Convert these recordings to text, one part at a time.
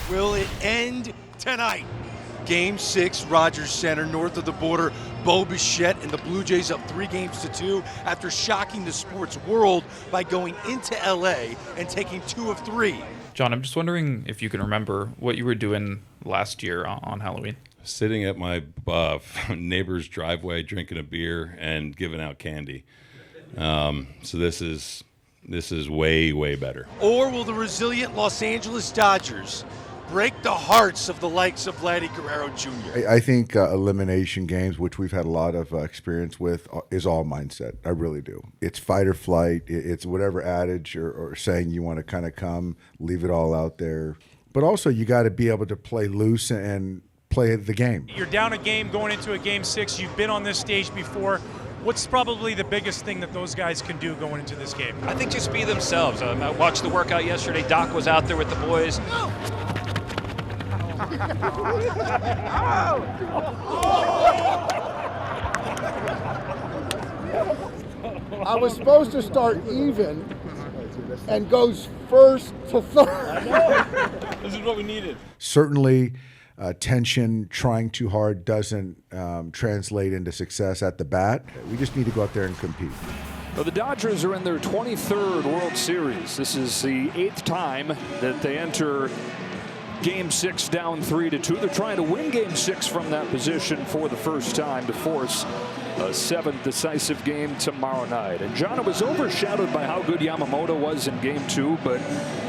Will it end tonight? Game 6, Rogers Center, north of the border. Bo Bichette and the Blue Jays up 3-2 after shocking the sports world by going into LA and taking 2 of 3. John, I'm just wondering if you can remember what you were doing last year on Halloween. Sitting at my neighbor's driveway, drinking a beer and giving out candy. So this is way, way better. Or will the resilient Los Angeles Dodgers break the hearts of the likes of Vladdy Guerrero Jr.? I think elimination games, which we've had a lot of experience with, is all mindset. I really do. It's fight or flight. It's whatever adage or saying you want to kind of come, leave it all out there. But also you got to be able to play loose and play the game. You're down a game going into a game 6. You've been on this stage before. What's probably the biggest thing that those guys can do going into this game? I think just be themselves. I watched the workout yesterday. Doc was out there with the boys. I was supposed to start even and goes first to third. This is what we needed. Certainly, tension, trying too hard doesn't translate into success at the bat. We just need to go out there and compete. Well, the Dodgers are in their 23rd World Series. This is the 8th time that they enter Game 6 down 3-2. They're trying to win Game 6 from that position for the first time to force a 7th decisive game tomorrow night. And John, it was overshadowed by how good Yamamoto was in Game 2, but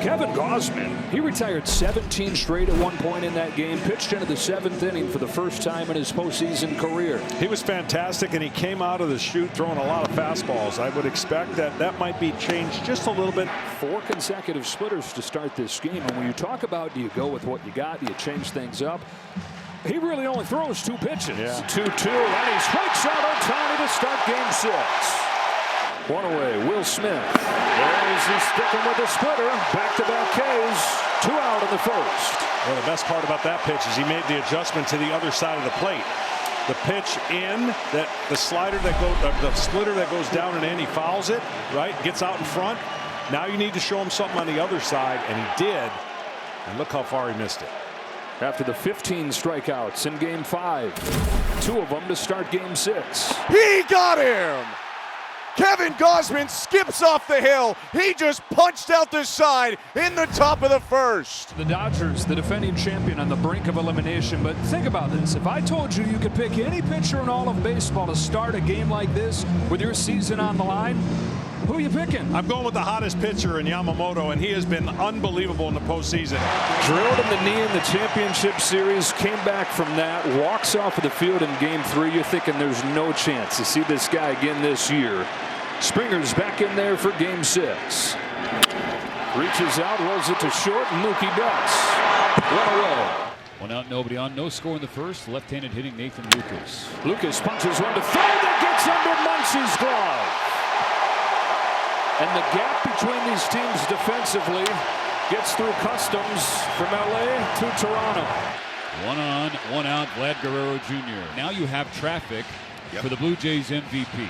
Kevin Gausman, he retired 17 straight at one point in that game, pitched into the 7th inning for the first time in his postseason career. He was fantastic, and he came out of the chute throwing a lot of fastballs. I would expect that might be changed just a little bit. 4 consecutive splitters to start this game, and when you talk about do you go with what you got, do you change things up, he really only throws 2 pitches. 2-2, and he strikes out Ohtani to start Game 6. One away, Will Smith. There's he sticking with the splitter. Back-to-back Ks. 2 out in the first. Well, the best part about that pitch is he made the adjustment to the other side of the plate. The pitch in, that the slider that goes, the splitter that goes down and in, he fouls it, right? Gets out in front. Now you need to show him something on the other side, and he did. And look how far he missed it. After the 15 strikeouts in Game 5, 2 of them to start Game 6. He got him! Kevin Gausman skips off the hill. He just punched out the side in the top of the first. The Dodgers, the defending champion, on the brink of elimination. But think about this. If I told you you could pick any pitcher in all of baseball to start a game like this with your season on the line, who are you picking? I'm going with the hottest pitcher in Yamamoto, and he has been unbelievable in the postseason. Drilled in the knee in the championship series, came back from that, walks off of the field in Game 3. You're thinking there's no chance to see this guy again this year. Springer's back in there for Game 6. Reaches out, rolls it to short, and Mookie Betts. 1 away. 1 out, nobody on. No score in the first. Left-handed hitting Nathan Lucas. Lucas punches one to third that gets under Muncie's glove. And the gap between these teams defensively gets through Customs from LA to Toronto. 1 on, 1 out, Vlad Guerrero Jr. Now you have traffic for the Blue Jays MVP.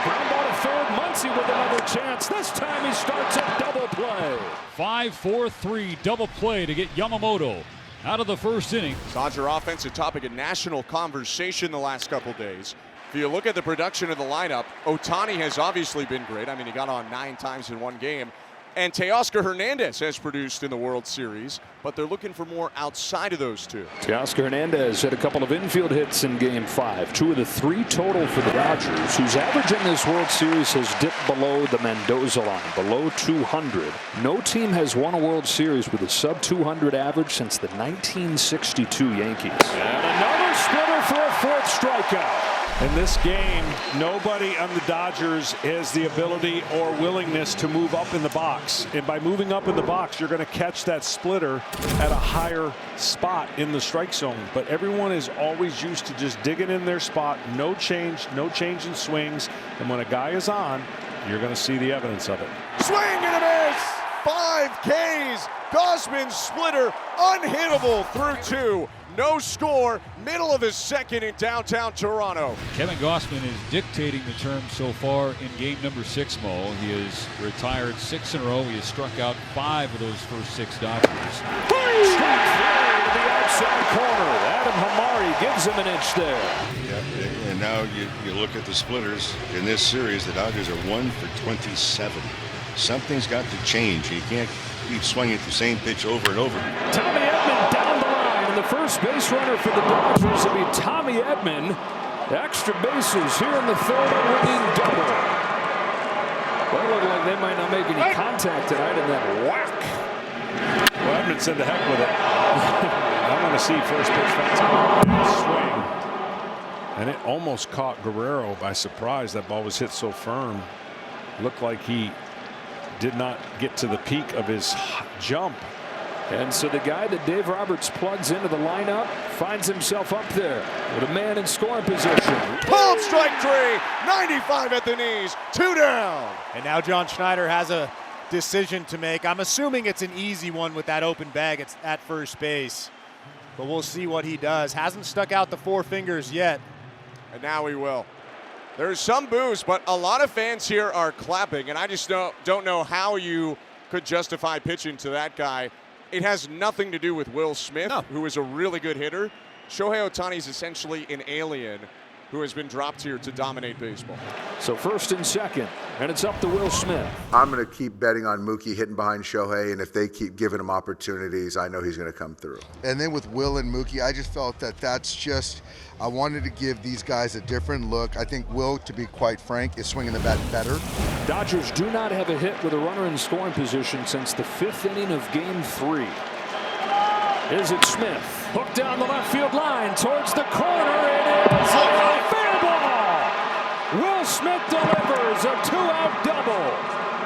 Ground ball to third, Muncie with another chance. This time he starts a double play. 5-4-3 double play to get Yamamoto out of the first inning. Dodger offense, a topic of national conversation the last couple days. If you look at the production of the lineup, Ohtani has obviously been great. I mean, he got on 9 times in one game. And Teoscar Hernandez has produced in the World Series, but they're looking for more outside of those two. Teoscar Hernandez had a couple of infield hits in Game 5. 2 of the 3 total for the Dodgers, whose average in this World Series has dipped below the Mendoza line, below 200. No team has won a World Series with a sub-200 average since the 1962 Yankees. And another splitter for a 4th strikeout. In this game, nobody on the Dodgers has the ability or willingness to move up in the box. And by moving up in the box, you're going to catch that splitter at a higher spot in the strike zone. But everyone is always used to just digging in their spot. No change in swings. And when a guy is on, you're going to see the evidence of it. Swing and a miss! 5 Ks. Gausman's splitter unhittable through 2. No score, middle of his second in downtown Toronto. Kevin Gausman is dictating the terms so far in game number 6, Mo. He has retired 6 in a row. He has struck out 5 of those first 6 Dodgers. Strike 3 to the outside corner. Adam Hamari gives him an inch there. Yeah, and now you look at the splitters in this series. The Dodgers are 1 for 27. Something's got to change. You can't keep swinging the same pitch over and over. Tommy Edman down the line, and the first base runner for the Dodgers will be Tommy Edman. Extra bases here in the third, a winning double. Well, look like they might not make any contact tonight, and then whack. Well, Edman said the heck with it. I want to see first pitch fastball swing. And it almost caught Guerrero by surprise. That ball was hit so firm. Looked like he did not get to the peak of his jump. And so the guy that Dave Roberts plugs into the lineup finds himself up there with a man in scoring position. Pulled strike 3, 95 at the knees, 2 down. And now John Schneider has a decision to make. I'm assuming it's an easy one with that open bag. It's at first base, but we'll see what he does. Hasn't stuck out the 4 fingers yet. And now he will. There's some boos, but a lot of fans here are clapping, and I just don't know how you could justify pitching to that guy. It has nothing to do with Will Smith, who is a really good hitter. Shohei Ohtani is essentially an alien who has been dropped here to dominate baseball. So first and second, and it's up to Will Smith. I'm going to keep betting on Mookie hitting behind Shohei, and if they keep giving him opportunities, I know he's going to come through. And then with Will and Mookie, I just felt that that's just, I wanted to give these guys a different look. I think Will, to be quite frank, is swinging the bat better. Dodgers do not have a hit with a runner in scoring position since the 5th inning of Game 3. Is it Smith? Hooked down the left field line towards the corner. It is a fair ball. Will Smith delivers a 2-out double.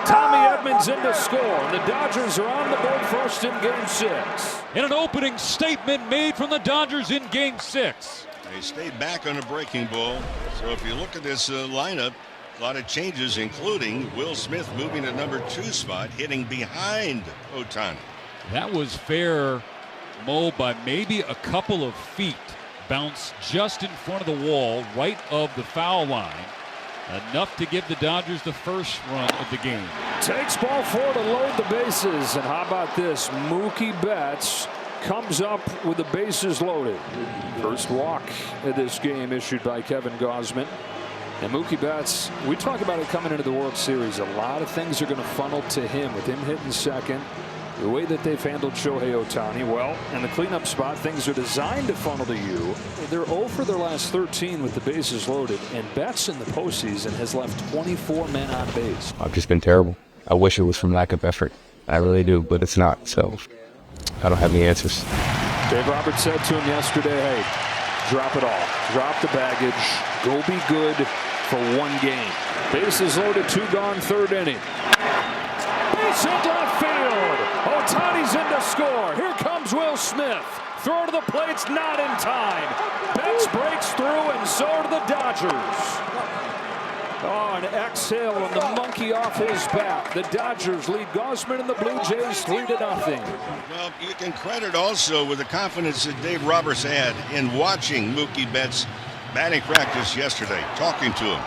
Tommy Edman in to score, and the Dodgers are on the board first in Game 6. In an opening statement made from the Dodgers in Game 6. They stayed back on a breaking ball. So if you look at this lineup, a lot of changes, including Will Smith moving to number 2 spot, hitting behind Ohtani. That was fair, Mo, by maybe a couple of feet. Bounced just in front of the wall, right of the foul line. Enough to give the Dodgers the first run of the game. Takes ball 4 to load the bases. And how about this? Mookie Betts comes up with the bases loaded. First walk of this game issued by Kevin Gausman. And Mookie Betts, we talk about it coming into the World Series. A lot of things are going to funnel to him with him hitting second. The way that they've handled Shohei Ohtani, well, in the cleanup spot, things are designed to funnel to you. They're 0 for their last 13 with the bases loaded, and Betts in the postseason has left 24 men on base. I've just been terrible. I wish it was from lack of effort. I really do, but it's not, so I don't have any answers. Dave Roberts said to him yesterday, hey, drop it all. Drop the baggage. Go be good for 1 game. Bases loaded, 2 gone, 3rd inning. Base hit left field. Ohtani's in to score. Here comes Will Smith. Throw to the plate's not in time. Betts breaks through, and so do the Dodgers. Oh, an exhale and the monkey off his back. The Dodgers lead Gausman and the Blue Jays 3-0. Well, you can credit also with the confidence that Dave Roberts had in watching Mookie Betts batting practice yesterday, talking to him.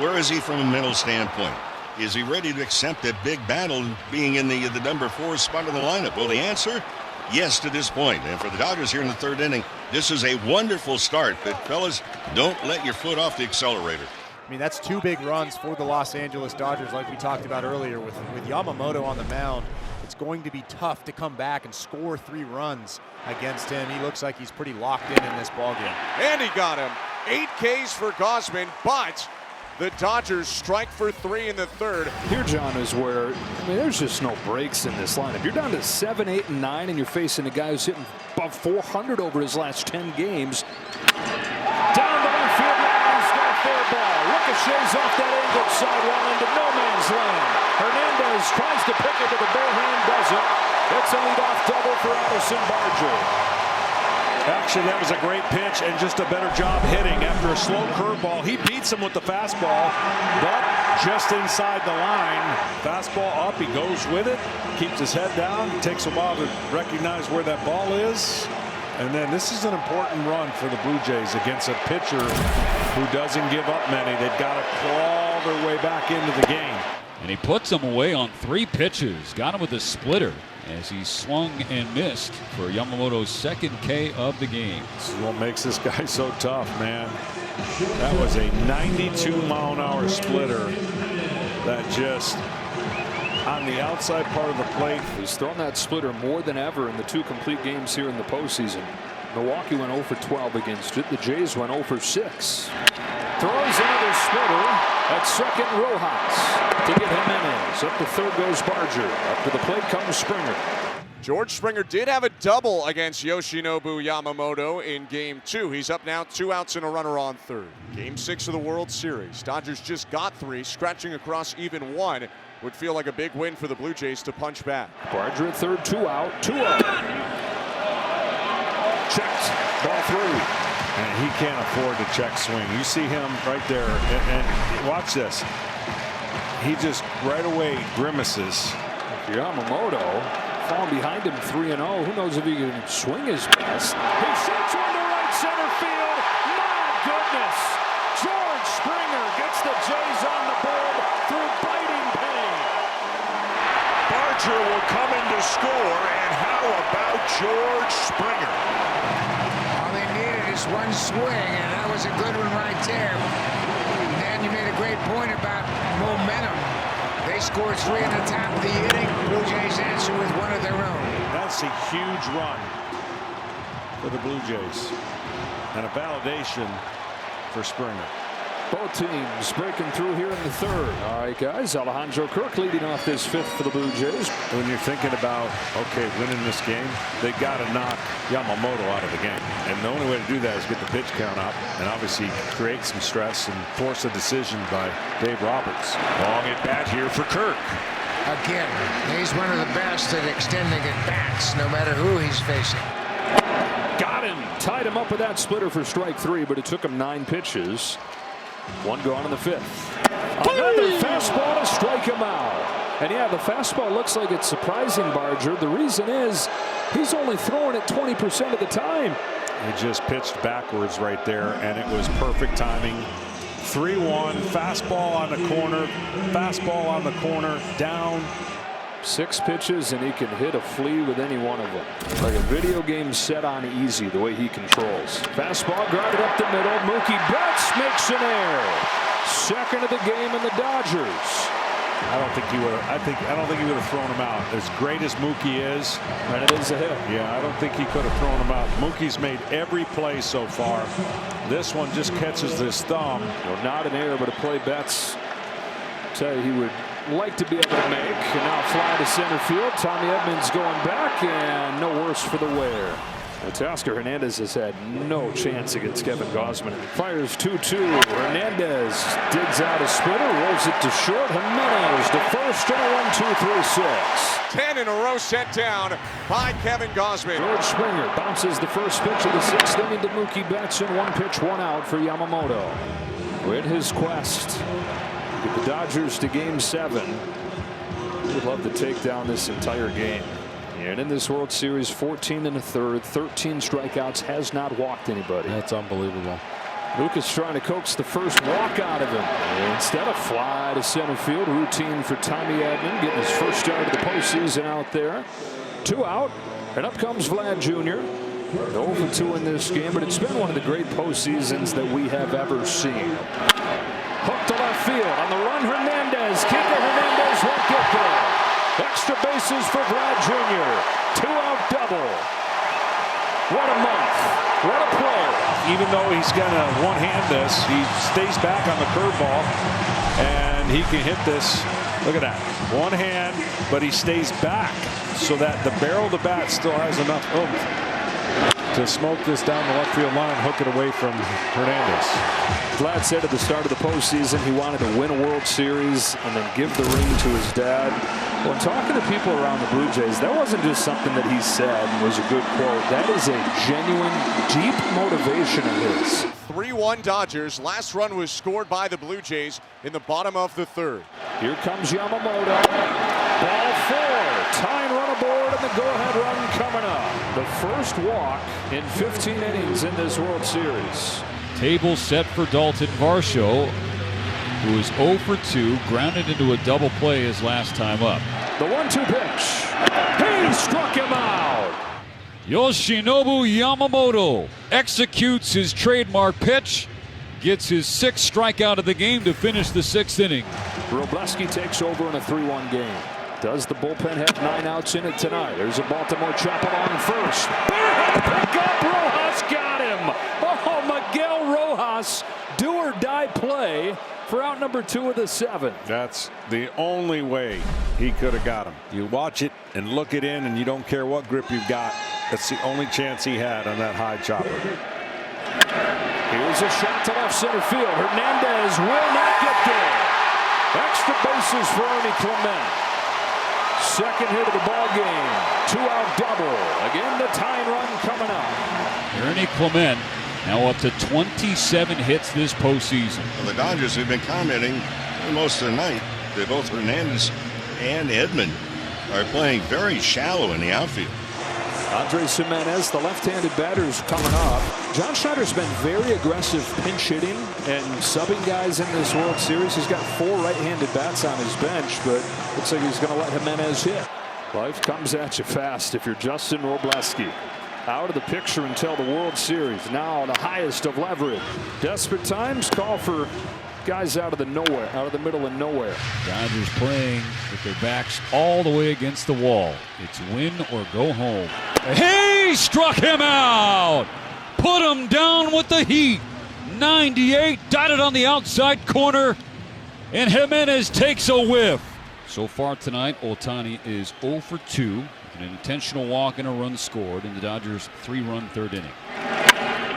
Where is he from a mental standpoint? Is he ready to accept that big battle being in the number 4 spot of the lineup? Well, the answer, yes to this point. And for the Dodgers here in the 3rd inning, this is a wonderful start. But, fellas, don't let your foot off the accelerator. I mean, that's 2 big runs for the Los Angeles Dodgers, like we talked about earlier with Yamamoto on the mound. It's going to be tough to come back and score 3 runs against him. He looks like he's pretty locked in this ballgame. And he got him. 8 Ks for Gausman, but the Dodgers strike for 3 in the 3rd. Here, John, is where, I mean, there's just no breaks in this lineup. You're down to 7, 8, and 9, and you're facing a guy who's hitting above 400 over his last 10 games. Down the left field line, he's got a fair ball. Ricochets off that angled sidewall into no man's land. Hernandez tries to pick it, but the bare hand doesn't. It's a leadoff double for Addison Barger. Actually, that was a great pitch and just a better job hitting after a slow curveball. He beats him with the fastball, but just inside the line. Fastball up, he goes with it, keeps his head down, takes a while to recognize where that ball is. And then this is an important run for the Blue Jays against a pitcher who doesn't give up many. They've got to claw their way back into the game. And he puts him away on 3 pitches. Got him with a splitter as he swung and missed for Yamamoto's second K of the game. This is what makes this guy so tough, man. That was a 92-mile-an-hour splitter that just on the outside part of the plate. He's thrown that splitter more than ever in the 2 complete games here in the postseason. Milwaukee went 0 for 12 against it. The Jays went 0 for 6. Throws another splitter at second. Rojas to get Jimenez. Up to third goes Barger. Up to the plate comes Springer. George Springer did have a double against Yoshinobu Yamamoto in Game 2. He's up now, 2 outs and a runner on third. Game 6 of the World Series. Dodgers just got 3, scratching across even 1. Would feel like a big win for the Blue Jays to punch back. Barger at third, 2 out, 2-0. Checked, ball 3. And he can't afford to check swing. You see him right there, and watch this. He just right away grimaces. Yamamoto falling behind him 3-0. Who knows if he can swing his best. He shoots one to right center field. My goodness. George Springer gets the Jays on the board through biting pain. Barger will come in to score, and how about George Springer? All they needed is one swing, and that was a good one right there. Dan, you made a great point about momentum. They scored 3 in the top of the inning. Blue Jays answer with one of their own. That's a huge run for the Blue Jays, and a validation for Springer. Both teams breaking through here in the third. All right, guys. Alejandro Kirk leading off this 5th for the Blue Jays. When you're thinking about, okay, winning this game, they got to knock Yamamoto out of the game. And the only way to do that is get the pitch count up and obviously create some stress and force a decision by Dave Roberts. Long at bat here for Kirk. Again, he's one of the best at extending at bats, no matter who he's facing. Got him. Tied him up with that splitter for strike 3, but it took him 9 pitches. 1 gone in the 5th. Another fastball to strike him out. And yeah, the fastball looks like it's surprising Barger. The reason is he's only throwing it 20% of the time. He just pitched backwards right there, and it was perfect timing. 3-1, fastball on the corner, fastball on the corner, down. 6 pitches, and he can hit a flea with any one of them. Like a video game set on easy, the way he controls. Fastball grounded up the middle. Mookie Betts makes an error. Second of the game in the Dodgers. I don't think he would have. I don't think he would have thrown him out. As great as Mookie is, and it is a hit. Yeah, I don't think he could have thrown him out. Mookie's made every play so far. This one just catches his thumb. Well, not an error, but a play Betts tell you he would like to be able to make. And now fly to center field. Tommy Edmonds going back, and no worse for the wear. Teoscar Hernandez has had no chance against Kevin Gausman. Fires 2-2. Hernandez digs out a splitter, rolls it to short. Jimenez to first, and a 1-2-3-6. 10 in a row set down by Kevin Gausman. George Springer bounces the first pitch of the 6th inning to Mookie Betts, and 1 pitch, 1 out for Yamamoto. In his quest to get the Dodgers to Game 7. He would love to take down this entire game. And in this World Series, 14 1/3, 13 strikeouts, has not walked anybody. That's unbelievable. Lucas trying to coax the first walk out of him. Instead of fly to center field, routine for Tommy Edman, getting his first start of the postseason out there. 2 out, and up comes Vlad Jr. 0 for 2 in this game, but it's been one of the great postseasons that we have ever seen. Hook to left field on the run. Hernandez. Kiko Hernandez won't get there. Extra bases for Vlad Jr. 2-out double. What a month. What a play. Even though he's going to one-hand this, he stays back on the curveball, and he can hit this. Look at that. One hand, but he stays back so that the barrel of the bat still has enough oomph. to smoke this down the left field line, hook it away from Hernandez. Vlad said at the start of the postseason he wanted to win a World Series and then give the ring to his dad. When talking to people around the Blue Jays, that wasn't just something that he said was a good quote. That is a genuine, deep motivation of his. 3-1 Dodgers. Last run was scored by the Blue Jays in the bottom of the third. Here comes Yamamoto. Ball 4. Tying run aboard and the go-ahead run coming up. The first walk in 15 innings in this World Series. Table set for Dalton Varsho, who is 0 for 2, grounded into a double play his last time up. The 1-2 pitch. He struck him out. Yoshinobu Yamamoto executes his trademark pitch, gets his 6th strikeout of the game to finish the 6th inning. Wroblewski takes over in a 3-1 game. Does the bullpen have 9 outs in it tonight? There's a Baltimore chop along first. Pick up. Rojas got him. Oh, Miguel Rojas, do or die play for out number 2 of the 7th. That's the only way he could have got him. You watch it and look it in, and you don't care what grip you've got. That's the only chance he had on that high chopper. Here's a shot to left center field. Hernandez will not get there. Extra bases for Ernie Clement. Second hit of the ball game. 2-out double. Again, the tying run coming up. Ernie Clement now up to 27 hits this postseason. Well, the Dodgers have been commenting most of the night that both Hernandez and Edman are playing very shallow in the outfield. Andres Gimenez, the left-handed batter, is coming up. John Schneider's been very aggressive pinch hitting and subbing guys in this World Series. He's got 4 right-handed bats on his bench, but looks like he's going to let Gimenez hit. Life comes at you fast if you're Justin Wroblewski. Out of the picture until the World Series. Now the highest of leverage. Desperate times call for guys out of the nowhere, out of the middle of nowhere. Dodgers playing with their backs all the way against the wall. It's win or go home. He struck him out. Put him down with the heat. 98 dotted on the outside corner, and Gimenez takes a whiff. So far tonight, Ohtani is 0 for 2. An intentional walk and a run scored in the Dodgers' 3-run 3rd inning.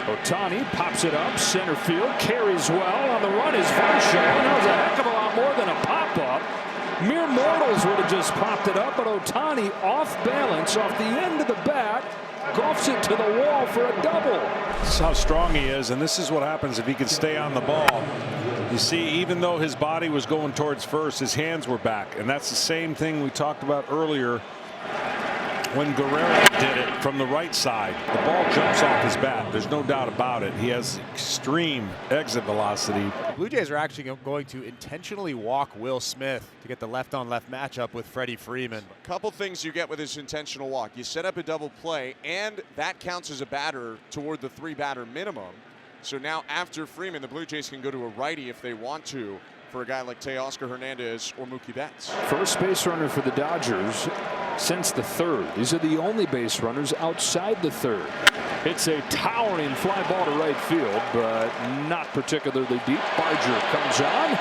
Ohtani pops it up center field, carries well. On the run is Varsho. That was a heck of a lot more than a pop-up. Mere mortals would have just popped it up, but Ohtani off balance off the end of the bat, golfs it to the wall for a double. This is how strong he is, and this is what happens if he can stay on the ball. You see, even though his body was going towards first, his hands were back, and that's the same thing we talked about earlier when Guerrero did it from the right side. The ball jumps off his bat. There's no doubt about it. He has extreme exit velocity. The Blue Jays are actually going to intentionally walk Will Smith to get the left-on-left matchup with Freddie Freeman. A couple things you get with this intentional walk. You set up a double play, and that counts as a batter toward the 3-batter minimum. So now after Freeman, the Blue Jays can go to a righty if they want to for a guy like Teoscar Hernandez or Mookie Betts. First base runner for the Dodgers since the 3rd. These are the only base runners outside the 3rd. It's a towering fly ball to right field, but not particularly deep. Barger comes on,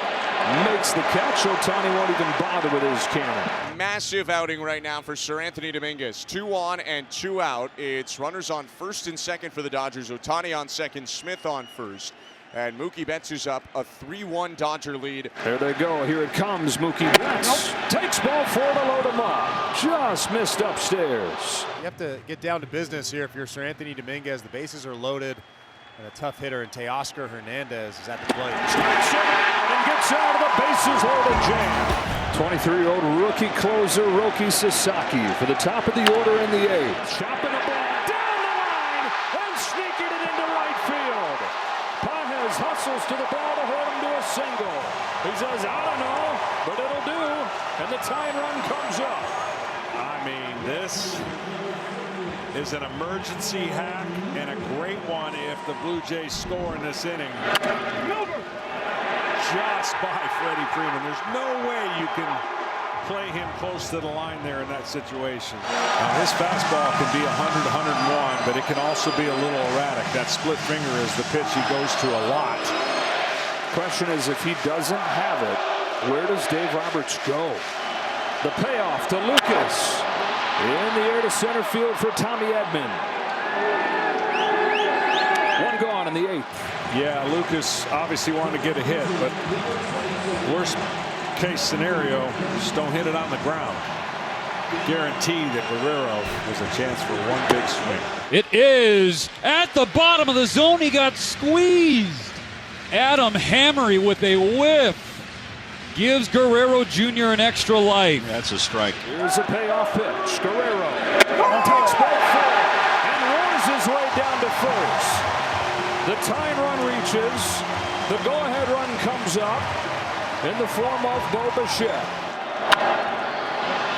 makes the catch. Ohtani won't even bother with his cannon. Massive outing right now for Sir Anthony Dominguez. 2 on and 2 out. It's runners on first and second for the Dodgers. Ohtani on second, Smith on first. And Mookie Betts is up, a 3-1 Dodger lead. There they go. Here it comes. Mookie Betts takes ball 4 to load him up. Just missed upstairs. You have to get down to business here if you're Sir Anthony Dominguez. The bases are loaded, and a tough hitter in Teoscar Hernandez is at the plate. Strikes him out and gets out of the bases loaded jam. 23-year-old rookie closer Roki Sasaki for the top of the order in the 8th. Chopping a ball down the line and sneaking it into right field. Pages hustles to the ball to hold him to a single. He says, I don't know, but it'll do. And the tying run comes up. I mean, this is an emergency hack and a great one if the Blue Jays score in this inning. Just by Freddie Freeman. There's no way you can play him close to the line there in that situation. Now, his fastball can be 100, 101, but it can also be a little erratic. That split finger is the pitch he goes to a lot. Question is, if he doesn't have it, where does Dave Roberts go? The payoff to Lucas. In the air to center field for Tommy Edman. One gone in the 8th. Yeah, Lucas obviously wanted to get a hit, but worst case scenario, just don't hit it on the ground. Guaranteed that Guerrero has a chance for one big swing. It is at the bottom of the zone. He got squeezed. Adam Hammery with a whiff gives Guerrero Jr. an extra life. That's a strike. Here's a payoff pitch. Guerrero takes both full and roars his way down to first. The tying run reaches. The go-ahead run comes up in the form of Bo Bichette.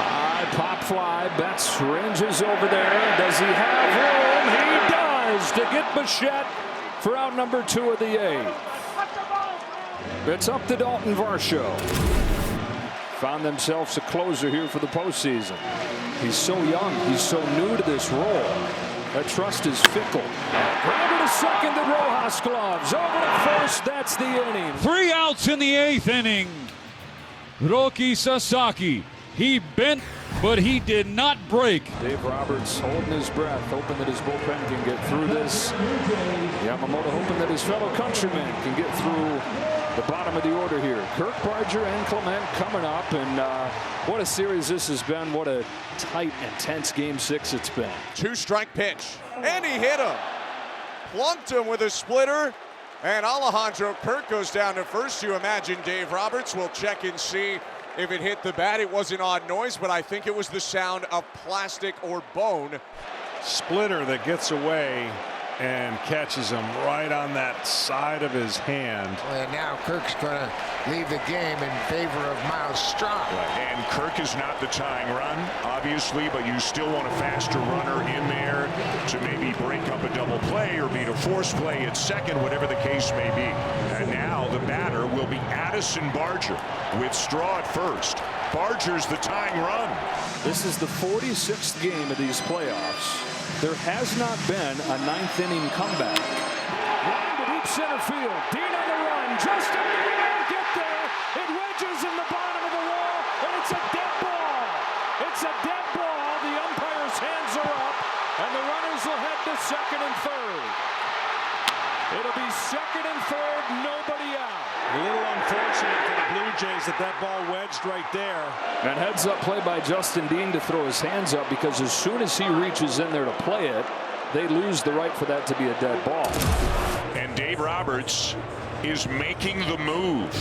High pop fly. Betts ranges over there. Does he have room? He does to get Bichette for out number 2 of the 8th. It's up to Dalton Varsho. Found themselves a closer here for the postseason. He's so young. He's so new to this role. That trust is fickle. Grounded to second, the Rojas gloves. Over to first. That's the inning. 3 outs in the 8th inning. Roki Sasaki. He bent, but he did not break. Dave Roberts holding his breath, hoping that his bullpen can get through this. Yamamoto hoping that his fellow countrymen can get through the bottom of the order here. Kirk Barger and Clement coming up, and what a series this has been. What a tight and tense Game 6 it's been. 2-strike pitch, and he hit him. Plunked him with a splitter, and Alejandro Kirk goes down to first. You imagine Dave Roberts will check and see if it hit the bat. It was an odd noise, but I think it was the sound of plastic or bone. Splitter that gets away and catches him right on that side of his hand. And now Kirk's going to leave the game in favor of Miles Straw. And Kirk is not the tying run, obviously, but you still want a faster runner in there to maybe break up a double play or beat a force play at second, whatever the case may be. And now the batter will be Addison Barger with Straw at first. Barger's the tying run. This is the 46th game of these playoffs. There has not been a 9th inning comeback. Line to deep center field. Dean on the run. Justin Dean won't get there. It wedges in the bottom of the wall, and it's a dead ball. It's a dead ball. The umpire's hands are up, and the runners will head to second and third. It'll be second and third, nobody out. A little unfortunate for the Blue Jays that ball wedged right there. And heads up play by Justin Dean to throw his hands up, because as soon as he reaches in there to play it, they lose the right for that to be a dead ball. And Dave Roberts is making the move.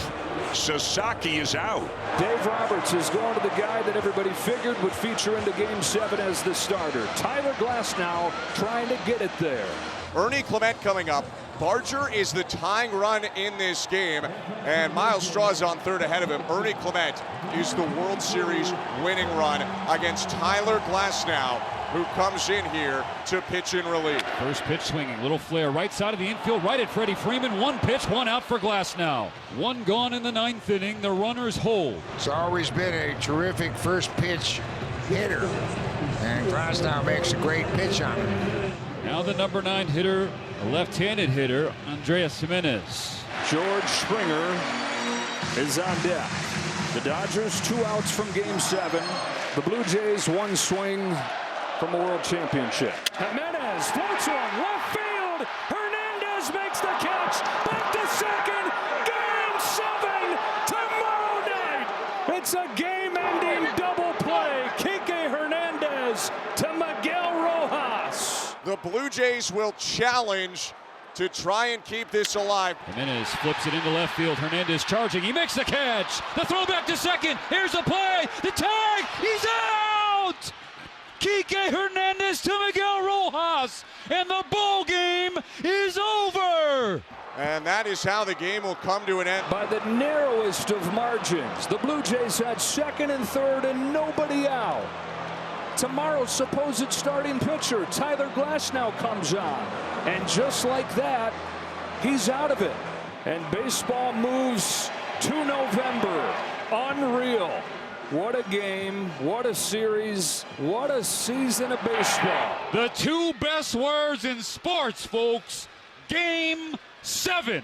Sasaki is out. Dave Roberts is going to the guy that everybody figured would feature into Game 7 as the starter. Tyler Glasnow trying to get it there. Ernie Clement coming up. Barger is the tying run in this game, and Miles Straw is on third ahead of him. Ernie Clement is the World Series winning run against Tyler Glasnow, who comes in here to pitch in relief. First pitch swinging, little flare right side of the infield, right at Freddie Freeman. 1 pitch, 1 out for Glasnow. 1 gone in the 9th inning. The runners hold. It's always been a terrific first pitch hitter, and Glasnow makes a great pitch on him. Now the number 9 hitter, a left-handed hitter, Andreas Jimenez. George Springer is on deck. The Dodgers 2 outs from Game 7. The Blue Jays 1 swing from a World Championship. Jimenez floats one, left field. Hernandez makes the catch. Back to second. Game 7 tomorrow night. It's a game-ending double play. Kike Hernandez to Miguel Rojas. The Blue Jays will challenge to try and keep this alive. Jimenez flips it into left field. Hernandez charging. He makes the catch. The throw back to second. Here's the play. The tag. He's out. Kike Hernandez to Miguel Rojas. And the ball game is over. And that is how the game will come to an end. By the narrowest of margins, the Blue Jays had second and third and nobody out. Tomorrow's supposed starting pitcher, Tyler Glasnow, comes on. And just like that, he's out of it. And baseball moves to November. Unreal. What a game, what a series, what a season of baseball. The 2 best words in sports, folks. Game 7.